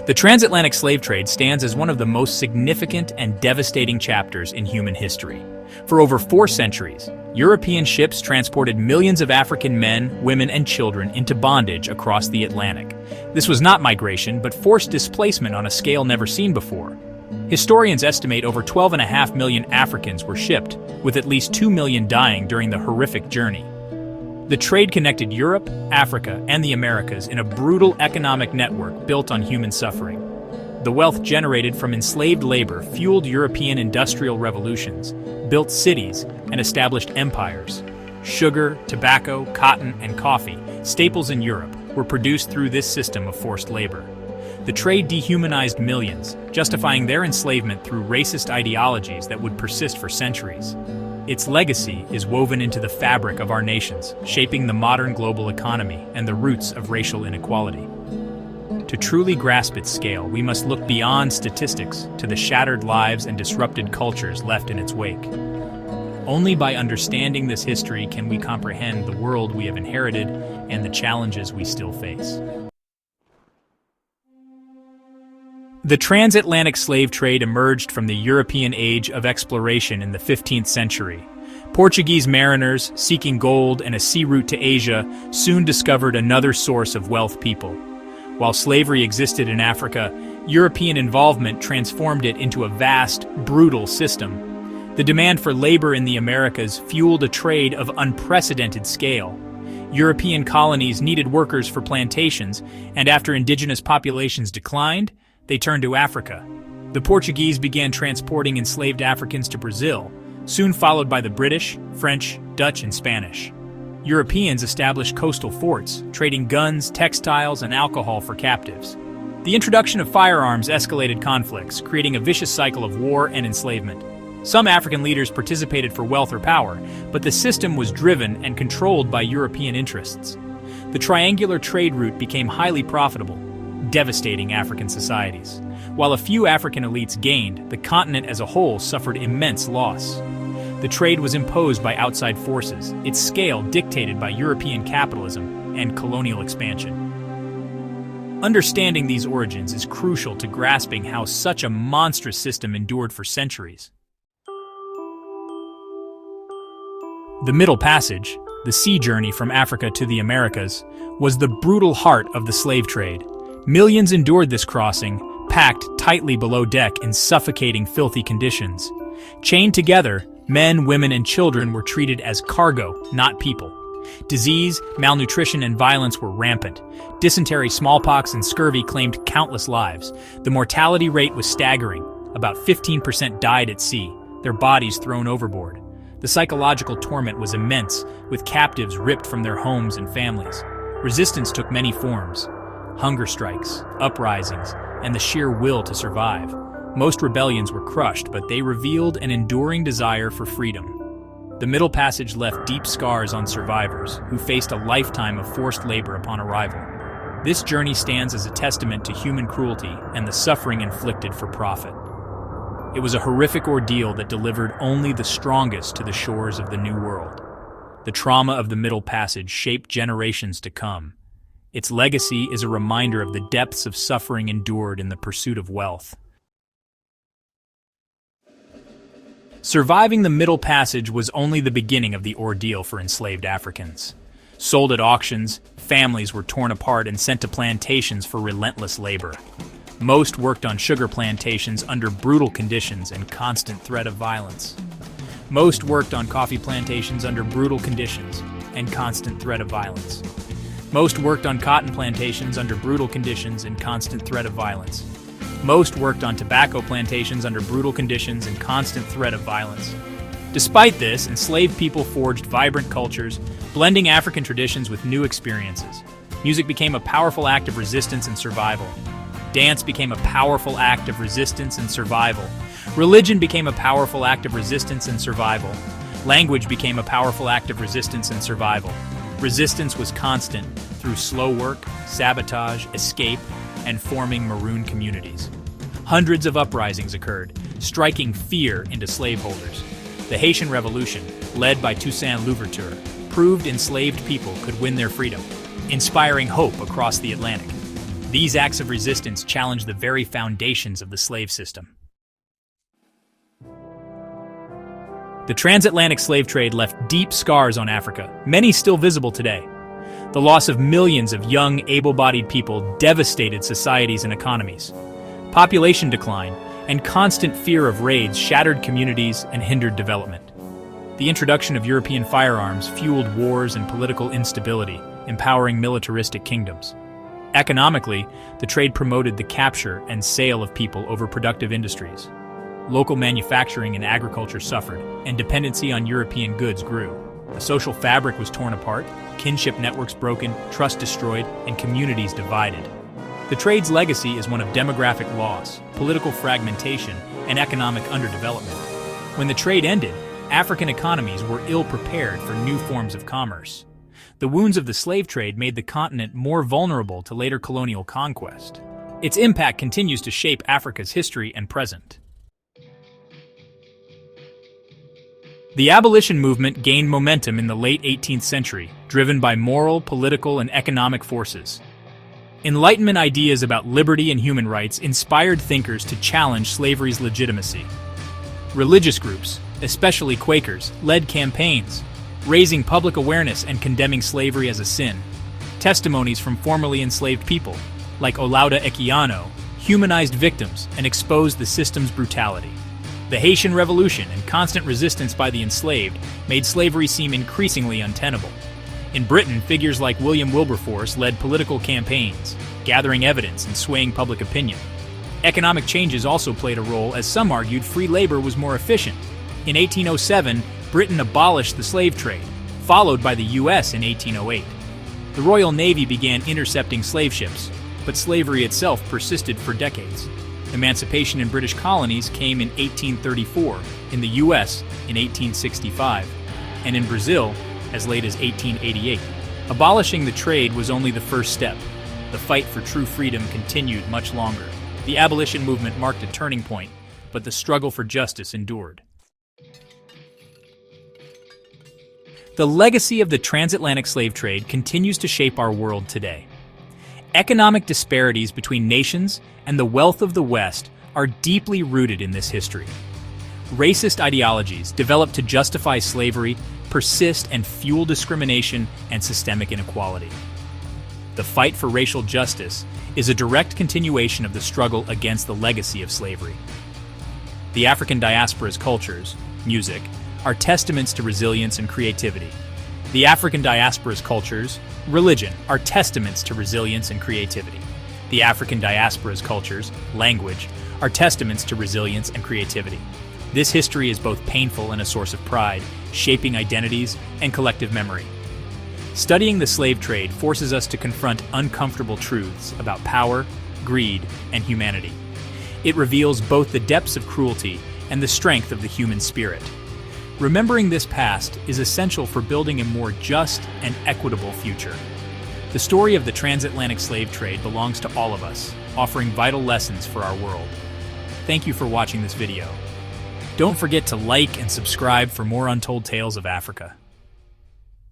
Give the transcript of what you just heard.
The transatlantic slave trade stands as one of the most significant and devastating chapters in human history. For over 4 centuries, European ships transported millions of African men, women, and children into bondage across the Atlantic. This was not migration, but forced displacement on a scale never seen before. Historians estimate over 12.5 million Africans were shipped, with at least 2 million dying during the horrific journey. The trade connected Europe, Africa, and the Americas in a brutal economic network built on human suffering. The wealth generated from enslaved labor fueled European industrial revolutions, built cities, and established empires. Sugar, tobacco, cotton, and coffee, staples in Europe, were produced through this system of forced labor. The trade dehumanized millions, justifying their enslavement through racist ideologies that would persist for centuries. Its legacy is woven into the fabric of our nations, shaping the modern global economy and the roots of racial inequality. To truly grasp its scale, we must look beyond statistics to the shattered lives and disrupted cultures left in its wake. Only by understanding this history can we comprehend the world we have inherited and the challenges we still face. The transatlantic slave trade emerged from the European age of exploration in the 15th century. Portuguese mariners, seeking gold and a sea route to Asia, soon discovered another source of wealth people. While slavery existed in Africa, European involvement transformed it into a vast, brutal system. The demand for labor in the Americas fueled a trade of unprecedented scale. European colonies needed workers for plantations, and after indigenous populations declined, they turned to Africa. The Portuguese began transporting enslaved Africans to Brazil, soon followed by the British, French, Dutch, and Spanish. Europeans established coastal forts, trading guns, textiles, and alcohol for captives. The introduction of firearms escalated conflicts, creating a vicious cycle of war and enslavement. Some African leaders participated for wealth or power, but the system was driven and controlled by European interests. The triangular trade route became highly profitable, devastating African societies. While a few African elites gained, the continent as a whole suffered immense loss. The trade was imposed by outside forces, its scale dictated by European capitalism and colonial expansion. Understanding these origins is crucial to grasping how such a monstrous system endured for centuries. The Middle Passage, the sea journey from Africa to the Americas, was the brutal heart of the slave trade. Millions endured this crossing, packed tightly below deck in suffocating, filthy conditions. Chained together, men, women, and children were treated as cargo, not people. Disease, malnutrition, and violence were rampant. Dysentery, smallpox, and scurvy claimed countless lives. The mortality rate was staggering. About 15% died at sea, their bodies thrown overboard. The psychological torment was immense, with captives ripped from their homes and families. Resistance took many forms. Hunger strikes, uprisings, and the sheer will to survive. Most rebellions were crushed, but they revealed an enduring desire for freedom. The Middle Passage left deep scars on survivors who faced a lifetime of forced labor upon arrival. This journey stands as a testament to human cruelty and the suffering inflicted for profit. It was a horrific ordeal that delivered only the strongest to the shores of the New World. The trauma of the Middle Passage shaped generations to come. Its legacy is a reminder of the depths of suffering endured in the pursuit of wealth. Surviving the Middle Passage was only the beginning of the ordeal for enslaved Africans. Sold at auctions, families were torn apart and sent to plantations for relentless labor. Most worked on sugar plantations under brutal conditions and constant threat of violence. Most worked on coffee plantations under brutal conditions and constant threat of violence. Most worked on cotton plantations under brutal conditions and constant threat of violence. Most worked on tobacco plantations under brutal conditions and constant threat of violence. Despite this, enslaved people forged vibrant cultures, blending African traditions with new experiences. Music became a powerful act of resistance and survival. Dance became a powerful act of resistance and survival. Religion became a powerful act of resistance and survival. Language became a powerful act of resistance and survival. Resistance was constant through slow work, sabotage, escape, and forming maroon communities. Hundreds of uprisings occurred, striking fear into slaveholders. The Haitian Revolution, led by Toussaint Louverture, proved enslaved people could win their freedom, inspiring hope across the Atlantic. These acts of resistance challenged the very foundations of the slave system. The transatlantic slave trade left deep scars on Africa, many still visible today. The loss of millions of young, able-bodied people devastated societies and economies. Population decline and constant fear of raids shattered communities and hindered development. The introduction of European firearms fueled wars and political instability, empowering militaristic kingdoms. Economically, the trade promoted the capture and sale of people over productive industries. Local manufacturing and agriculture suffered, and dependency on European goods grew. The social fabric was torn apart, kinship networks broken, trust destroyed, and communities divided. The trade's legacy is one of demographic loss, political fragmentation, and economic underdevelopment. When the trade ended, African economies were ill-prepared for new forms of commerce. The wounds of the slave trade made the continent more vulnerable to later colonial conquest. Its impact continues to shape Africa's history and present. The abolition movement gained momentum in the late 18th century, driven by moral, political, and economic forces. Enlightenment ideas about liberty and human rights inspired thinkers to challenge slavery's legitimacy. Religious groups, especially Quakers, led campaigns, raising public awareness and condemning slavery as a sin. Testimonies from formerly enslaved people, like Olaudah Equiano, humanized victims and exposed the system's brutality. The Haitian Revolution and constant resistance by the enslaved made slavery seem increasingly untenable. In Britain, figures like William Wilberforce led political campaigns, gathering evidence and swaying public opinion. Economic changes also played a role, as some argued free labor was more efficient. In 1807, Britain abolished the slave trade, followed by the U.S. in 1808. The Royal Navy began intercepting slave ships, but slavery itself persisted for decades. Emancipation in British colonies came in 1834, in the U.S. in 1865, and in Brazil as late as 1888. Abolishing the trade was only the first step. The fight for true freedom continued much longer. The abolition movement marked a turning point, but the struggle for justice endured. The legacy of the transatlantic slave trade continues to shape our world today. Economic disparities between nations and the wealth of the West are deeply rooted in this history. Racist ideologies developed to justify slavery persist and fuel discrimination and systemic inequality. The fight for racial justice is a direct continuation of the struggle against the legacy of slavery. The African diaspora's cultures, music, are testaments to resilience and creativity. The African diaspora's cultures, religion, are testaments to resilience and creativity. The African diaspora's cultures, language, are testaments to resilience and creativity. This history is both painful and a source of pride, shaping identities and collective memory. Studying the slave trade forces us to confront uncomfortable truths about power, greed, and humanity. It reveals both the depths of cruelty and the strength of the human spirit. Remembering this past is essential for building a more just and equitable future. The story of the transatlantic slave trade belongs to all of us, offering vital lessons for our world. Thank you for watching this video. Don't forget to like and subscribe for more untold tales of Africa.